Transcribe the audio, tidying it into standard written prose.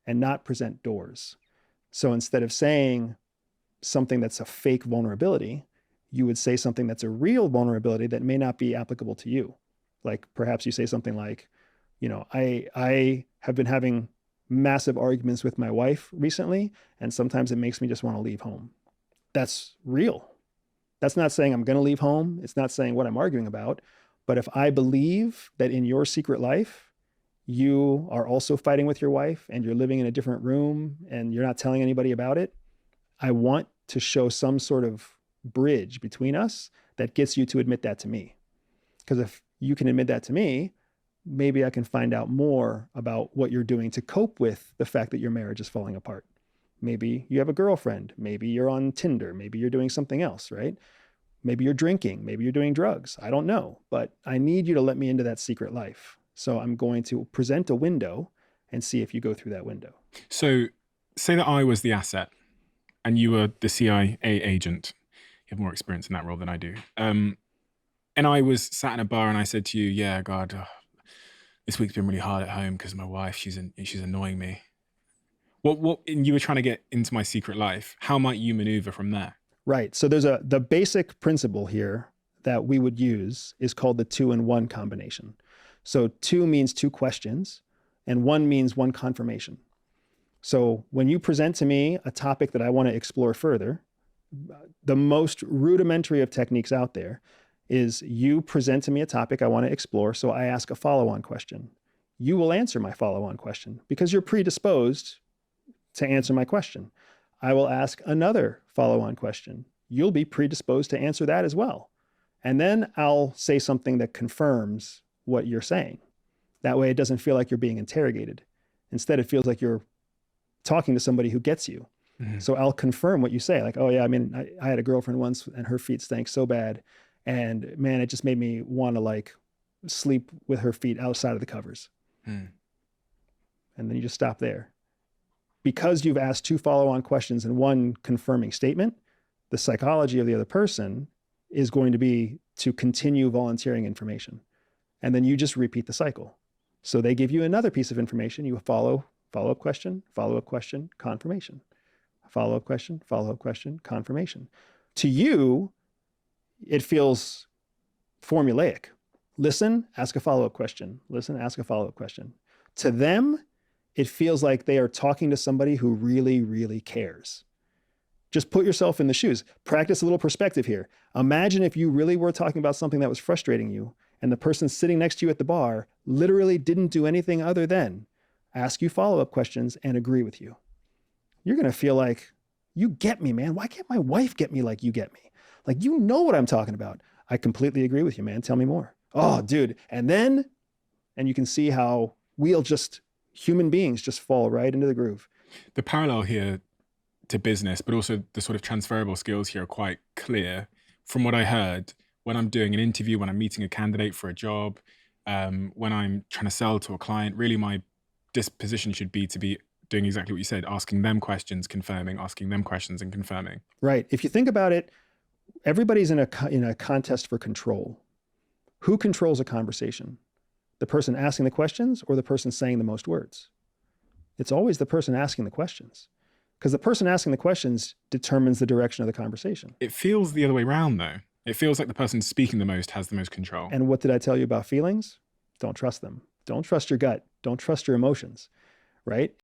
and not present doors. So instead of saying something that's a fake vulnerability, you would say something that's a real vulnerability that may not be applicable to you. Like perhaps you say something like, I have been having massive arguments with my wife recently, and sometimes it makes me just want to leave home. That's real. That's not saying I'm going to leave home. It's not saying what I'm arguing about. But if I believe that in your secret life, you are also fighting with your wife and you're living in a different room and you're not telling anybody about it, I want to show some sort of bridge between us that gets you to admit that to me. Because if you can admit that to me, maybe I can find out more about what you're doing to cope with the fact that your marriage is falling apart. Maybe you have a girlfriend. Maybe you're on Tinder. Maybe you're doing something else, right? Maybe you're drinking. Maybe you're doing drugs. I don't know, but I need you to let me into that secret life. So I'm going to present a window and see if you go through that window. So say that I was the asset and you were the CIA agent. You have more experience in that role than I do. And I was sat in a bar and I said to you, yeah, God, this week's been really hard at home because my wife, she's annoying me. And you were trying to get into my secret life. How might you maneuver from there? Right. So there's the basic principle here that we would use is called the 2-in-1 combination. So 2 means 2 questions and 1 means 1 confirmation. So when you present to me a topic that I want to explore further, the most rudimentary of techniques out there is you present to me a topic I want to explore. So I ask a follow-on question. You will answer my follow-on question because you're predisposed to answer my question. I will ask another follow-on question. You'll be predisposed to answer that as well. And then I'll say something that confirms what you're saying. That way it doesn't feel like you're being interrogated. Instead, it feels like you're talking to somebody who gets you. Mm-hmm. So I'll confirm what you say. Like, oh yeah, I mean, I had a girlfriend once and her feet stank so bad. And man, it just made me want to like sleep with her feet outside of the covers. And then you just stop there. Because you've asked 2 follow-on questions and 1 confirming statement, the psychology of the other person is going to be to continue volunteering information. And then you just repeat the cycle. So they give you another piece of information, you follow-up question, confirmation. Follow-up question, confirmation. To you, it feels formulaic. Listen, ask a follow-up question. Listen, ask a follow-up question. To them, it feels like they are talking to somebody who really, really cares. Just put yourself in the shoes. Practice a little perspective here. Imagine if you really were talking about something that was frustrating you and the person sitting next to you at the bar literally didn't do anything other than ask you follow-up questions and agree with you. You're going to feel like, you get me, man. Why can't my wife get me like you get me? Like, you know what I'm talking about. I completely agree with you, man. Tell me more. Oh, dude. And you can see how human beings just fall right into the groove. The parallel here to business, but also the sort of transferable skills here are quite clear. From what I heard, when I'm doing an interview, when I'm meeting a candidate for a job, when I'm trying to sell to a client, really my disposition should be to be doing exactly what you said, asking them questions, confirming, asking them questions and confirming. Right. If you think about it, everybody's in a contest for control. Who controls a conversation? The person asking the questions or the person saying the most words? It's always the person asking the questions, because the person asking the questions determines the direction of the conversation. It feels the other way around though. It feels like the person speaking the most has the most control. And what did I tell you about feelings? Don't trust them. Don't trust your gut. Don't trust your emotions, right?